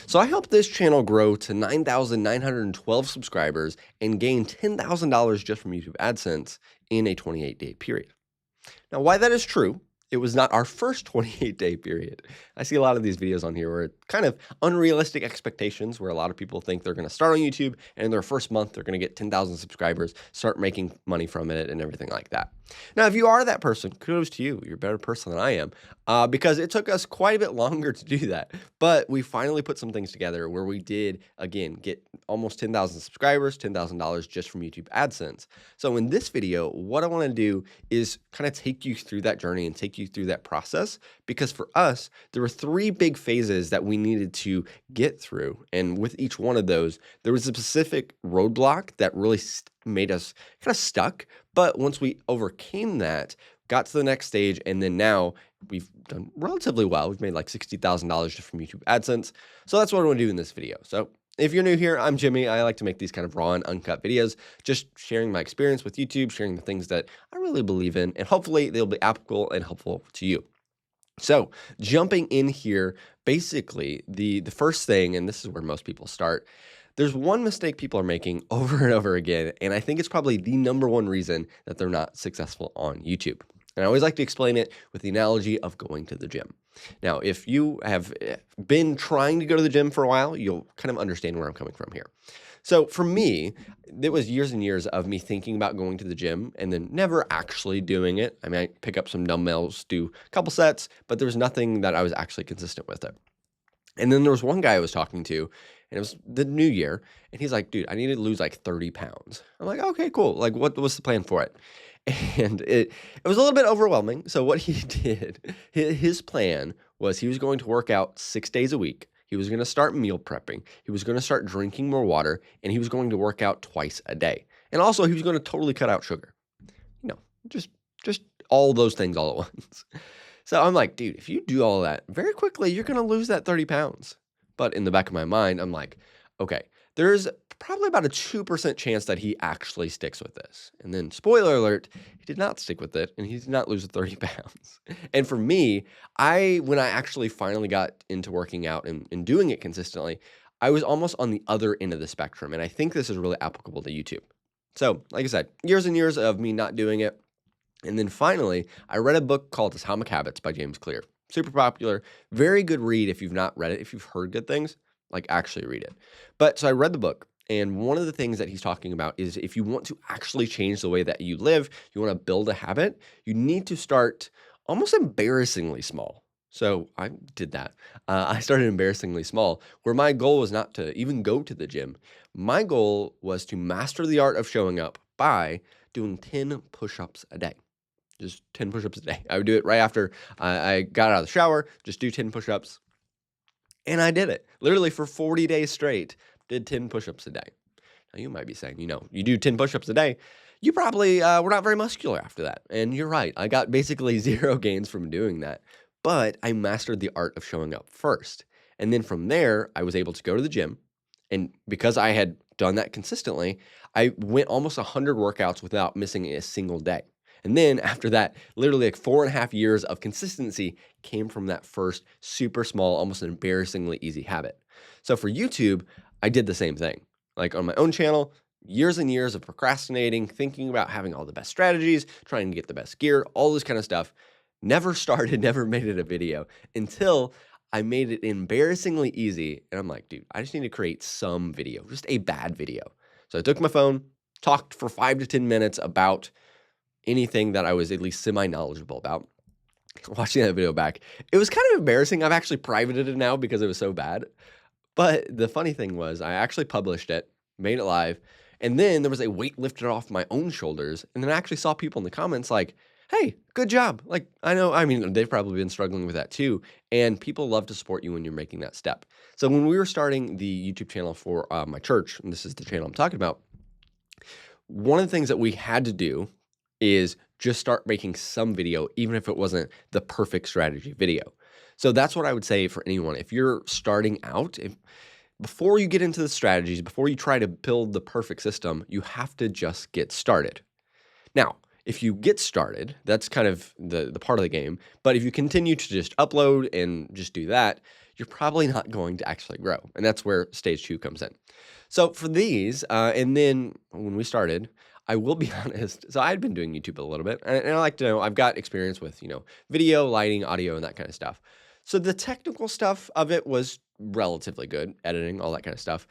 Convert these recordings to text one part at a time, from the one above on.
So I helped this channel grow to 9,912 subscribers and gain $10,000 just from YouTube AdSense in a 28-day period. Now, why that is true, it was not our first 28-day period. I see a lot of these videos on here where it's kind of unrealistic expectations where a lot of people think they're going to start on YouTube and in their first month, they're going to get 10,000 subscribers, start making money from it and everything like that. Now, if you are that person, kudos to you. You're a better person than I am because it took us quite a bit longer to do that. But we finally put some things together where we did, again, get almost 10,000 subscribers, $10,000 just from YouTube AdSense. So in this video, what I want to do is kind of take you through that journey and take you through that process, because for us, there were 3 big phases that we needed to get through. And with each one of those, there was a specific roadblock that really made us kind of stuck. But once we overcame that, got to the next stage, and then now we've done relatively well. We've made like $60,000 just from YouTube AdSense. So that's what I want to do in this video. So if you're new here, I'm Jimmy. I like to make these kind of raw and uncut videos, just sharing my experience with YouTube, sharing the things that I really believe in, and hopefully they'll be applicable and helpful to you. So jumping in here, basically the first thing, and this is where most people start, there's one mistake people are making over and over again, and I think it's probably the #1 reason that they're not successful on YouTube. And I always like to explain it with the analogy of going to the gym. Now, if you have been trying to go to the gym for a while, you'll kind of understand where I'm coming from here. So for me, it was years and years of me thinking about going to the gym and then never actually doing it. I mean, I pick up some dumbbells, do a couple sets, but there was nothing that I was actually consistent with it. And then there was one guy I was talking to, and it was the new year, and he's like, dude, I need to lose like 30 pounds. I'm like, okay, cool. Like, what's the plan for it? And it was a little bit overwhelming. So what he did, his plan was he was going to work out 6 days a week. He was going to start meal prepping. He was going to start drinking more water, and he was going to work out twice a day. And also, he was going to totally cut out sugar. You know, just all those things all at once. So I'm like, dude, if you do all that, very quickly, you're going to lose that 30 pounds. But in the back of my mind, I'm like, okay, there's probably about a 2% chance that he actually sticks with this. And then, spoiler alert, he did not stick with it, and he did not lose the 30 pounds. And for me, when I actually finally got into working out and doing it consistently, I was almost on the other end of the spectrum. And I think this is really applicable to YouTube. So, like I said, years and years of me not doing it. And then finally, I read a book called Atomic Habits by James Clear. Super popular, very good read if you've not read it. If you've heard good things, like actually read it. But so I read the book, and one of the things that he's talking about is if you want to actually change the way that you live, you want to build a habit, you need to start almost embarrassingly small. So I did that. I started embarrassingly small, where my goal was not to even go to the gym. My goal was to master the art of showing up by doing 10 push-ups a day. Just 10 push-ups a day. I would do it right after I got out of the shower, just do 10 push-ups. And I did it literally for 40 days straight, did 10 push-ups a day. Now you might be saying, you do 10 push-ups a day, you probably were not very muscular after that. And you're right. I got basically 0 gains from doing that, but I mastered the art of showing up first. And then from there, I was able to go to the gym. And because I had done that consistently, I went almost 100 workouts without missing a single day. And then after that, literally like 4.5 years of consistency came from that first super small, almost embarrassingly easy habit. So for YouTube, I did the same thing. Like on my own channel, years and years of procrastinating, thinking about having all the best strategies, trying to get the best gear, all this kind of stuff. Never started, never made it a video until I made it embarrassingly easy. And I'm like, dude, I just need to create some video, just a bad video. So I took my phone, talked for 5 to 10 minutes about anything that I was at least semi-knowledgeable about. Watching that video back, it was kind of embarrassing. I've actually privated it now because it was so bad. But the funny thing was I actually published it, made it live, and then there was a weight lifted off my own shoulders. And then I actually saw people in the comments like, hey, good job. Like, they've probably been struggling with that too. And people love to support you when you're making that step. So when we were starting the YouTube channel for my church, and this is the channel I'm talking about, one of the things that we had to do is just start making some video, even if it wasn't the perfect strategy video. So that's what I would say for anyone. If you're starting out, before you get into the strategies, before you try to build the perfect system, you have to just get started. Now, if you get started, that's kind of the part of the game. But if you continue to just upload and just do that, you're probably not going to actually grow. And that's where stage 2 comes in. So for these, and then when we started, I will be honest. So I had been doing YouTube a little bit, and I like to know I've got experience with, video, lighting, audio, and that kind of stuff. So the technical stuff of it was relatively good, editing, all that kind of stuff.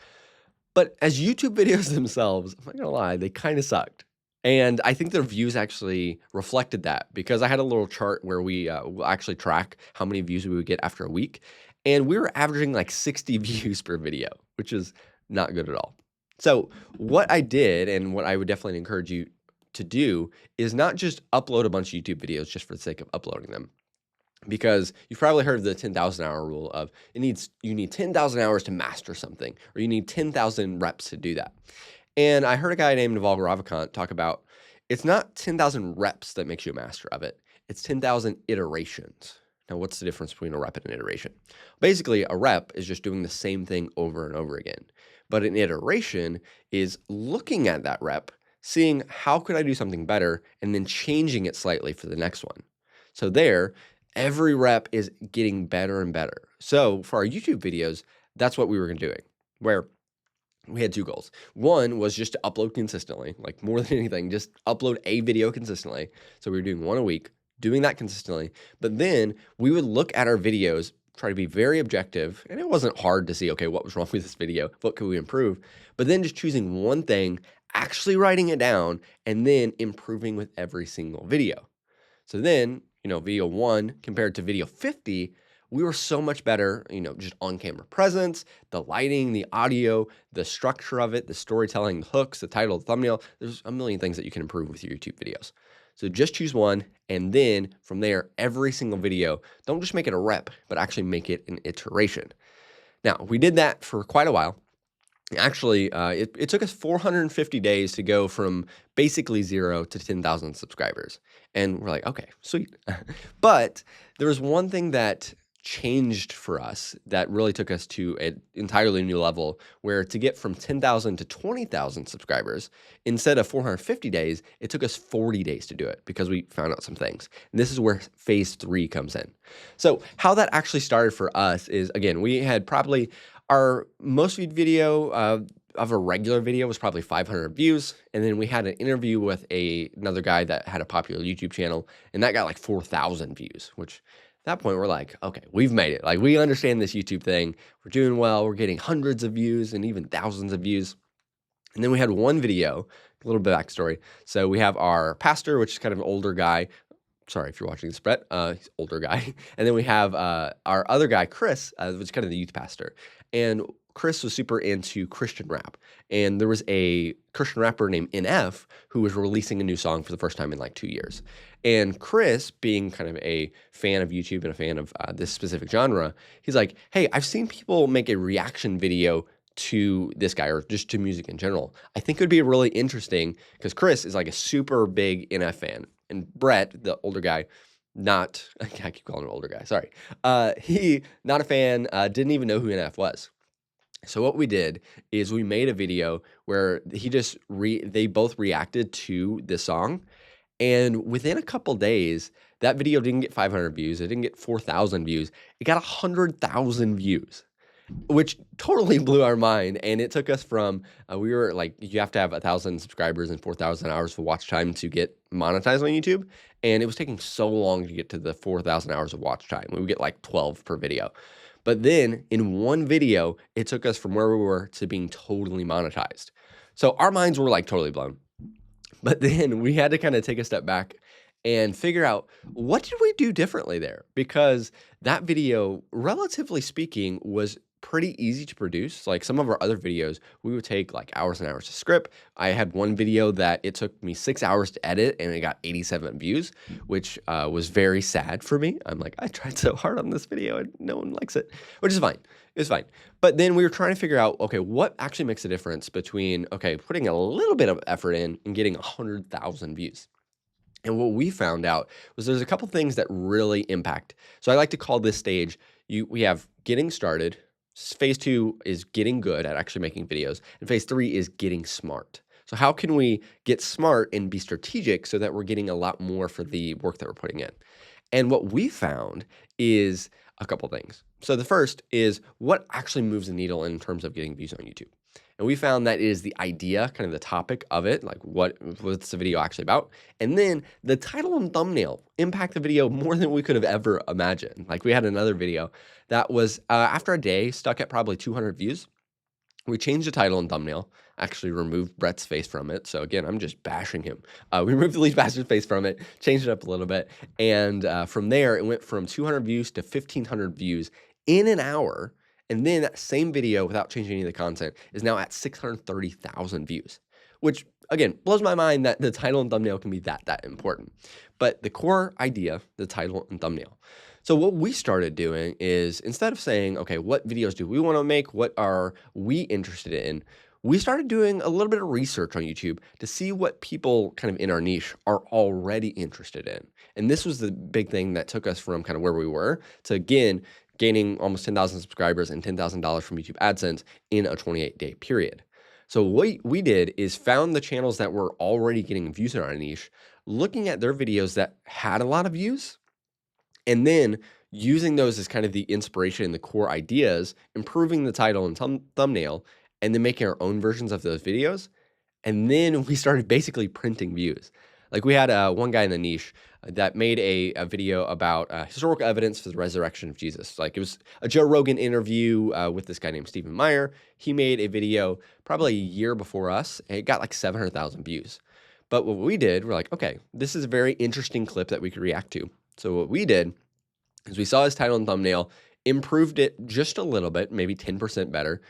But as YouTube videos themselves, I'm not gonna lie, they kind of sucked. And I think their views actually reflected that because I had a little chart where we will actually track how many views we would get after a week. And we were averaging like 60 views per video, which is not good at all. So, what I did, and what I would definitely encourage you to do, is not just upload a bunch of YouTube videos just for the sake of uploading them. Because you've probably heard of the 10,000 hour rule of you need 10,000 hours to master something, or you need 10,000 reps to do that. And I heard a guy named Naval Ravikant talk about it's not 10,000 reps that makes you a master of it. It's 10,000 iterations. Now, what's the difference between a rep and an iteration? Basically, a rep is just doing the same thing over and over again. But an iteration is looking at that rep, seeing how could I do something better, and then changing it slightly for the next one. So every rep is getting better and better. So for our YouTube videos, that's what we were doing, where we had 2 goals. One was just to upload consistently, like more than anything, just upload a video consistently. So we were doing 1 a week, doing that consistently. But then we would look at our videos, try to be very objective. And it wasn't hard to see, okay, what was wrong with this video? What could we improve? But then just choosing one thing, actually writing it down, and then improving with every single video. So then, video 1 compared to video 50, we were so much better, just on-camera presence, the lighting, the audio, the structure of it, the storytelling, the hooks, the title, the thumbnail. There's a million things that you can improve with your YouTube videos. So just choose one, and then from there, every single video, don't just make it a rep, but actually make it an iteration. Now, we did that for quite a while. Actually, it took us 450 days to go from basically 0 to 10,000 subscribers. And we're like, okay, sweet. But there was one thing that changed for us that really took us to an entirely new level, where to get from 10,000 to 20,000 subscribers, instead of 450 days, it took us 40 days to do it because we found out some things. And this is where phase 3 comes in. So how that actually started for us is, again, we had probably our most viewed video of a regular video was probably 500 views. And then we had an interview with another guy that had a popular YouTube channel, and that got like 4,000 views, which at that point we're like, okay, we've made it. Like, we understand this YouTube thing. We're doing well. We're getting hundreds of views and even thousands of views. And then we had one video, a little bit of backstory. So we have our pastor, which is kind of an older guy. Sorry if you're watching this, Brett. He's an older guy. And then we have our other guy, Chris, which is kind of the youth pastor. And Chris was super into Christian rap. And there was a Christian rapper named NF who was releasing a new song for the first time in like 2 years. And Chris, being kind of a fan of YouTube and a fan of this specific genre, he's like, hey, I've seen people make a reaction video to this guy, or just to music in general. I think it would be really interesting because Chris is like a super big NF fan. And Brett, the older guy, I keep calling him older guy, sorry. He, not a fan, didn't even know who NF was. So what we did is we made a video where they both reacted to this song. And within a couple days, that video didn't get 500 views. It didn't get 4,000 views. It got 100,000 views, which totally blew our mind. And it took us from, we were like, you have to have 1,000 subscribers and 4,000 hours of watch time to get monetized on YouTube. And it was taking so long to get to the 4,000 hours of watch time. We would get like 12 per video. But then in one video, it took us from where we were to being totally monetized. So our minds were like totally blown. But then we had to kind of take a step back and figure out, what did we do differently there? Because that video, relatively speaking, was pretty easy to produce. Like, some of our other videos, we would take like hours and hours to script. I had one video that it took me 6 hours to edit, and it got 87 views, which was very sad for me. I'm like, I tried so hard on this video and no one likes it, which is fine. It's fine. But then we were trying to figure out, okay, what actually makes a difference between, okay, putting a little bit of effort in and getting 100,000 views. And what we found out was there's a couple things that really impact. So I like to call this stage, we have getting started. Phase 2 is getting good at actually making videos. And phase 3 is getting smart. So how can we get smart and be strategic so that we're getting a lot more for the work that we're putting in? And what we found is a couple things. So the first is what actually moves the needle in terms of getting views on YouTube. And we found that it is the idea, kind of the topic of it, like what's the video actually about. And then the title and thumbnail impact the video more than we could have ever imagined. Like we had another video that was after a day stuck at probably 200 views. We changed the title and thumbnail, actually removed Brett's face from it. So again, I'm just bashing him. We removed the lead bastard's face from it, changed it up a little bit. And from there, it went from 200 views to 1,500 views in an hour. And then that same video, without changing any of the content, is now at 630,000 views, which again, blows my mind that the title and thumbnail can be that important. But the core idea, the title and thumbnail. So what we started doing is instead of saying, okay, what videos do we want to make? What are we interested in? We started doing a little bit of research on YouTube to see what people kind of in our niche are already interested in. And this was the big thing that took us from kind of where we were to, again, gaining almost 10,000 subscribers and $10,000 from YouTube AdSense in a 28-day period. So what we did is found the channels that were already getting views in our niche, looking at their videos that had a lot of views, and then using those as kind of the inspiration and the core ideas, improving the title and thumbnail, and then making our own versions of those videos. And then we started basically printing views. Like we had one guy in the niche that made a video about historical evidence for the resurrection of Jesus. Like it was a Joe Rogan interview with this guy named Stephen Meyer. He made a video probably a year before us, and it got like 700,000 views. But what we did, we're like, okay, this is a very interesting clip that we could react to. So what we did is we saw his title and thumbnail, improved it just a little bit, maybe 10% better,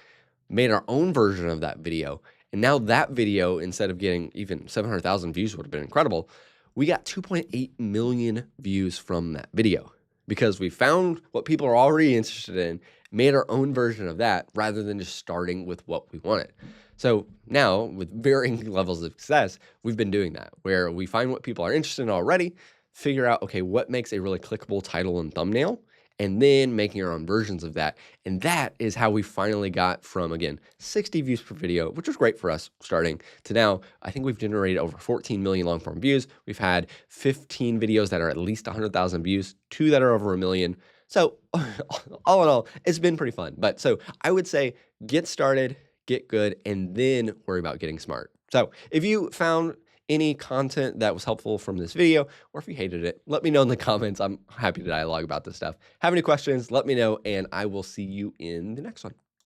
made our own version of that video. And now that video, instead of getting even 700,000 views, would have been incredible. We got 2.8 million views from that video because we found what people are already interested in, made our own version of that rather than just starting with what we wanted. So now with varying levels of success, we've been doing that where we find what people are interested in already, figure out, okay, what makes a really clickable title and thumbnail, and then making our own versions of that. And that is how we finally got from, again, 60 views per video, which was great for us starting, to now, I think we've generated over 14 million long-form views. We've had 15 videos that are at least 100,000 views, 2 that are over 1 million. So all in all, it's been pretty fun. But so I would say get started, get good, and then worry about getting smart. So if you found any content that was helpful from this video, or if you hated it, let me know in the comments. I'm happy to dialogue about this stuff. Have any questions, let me know, and I will see you in the next one.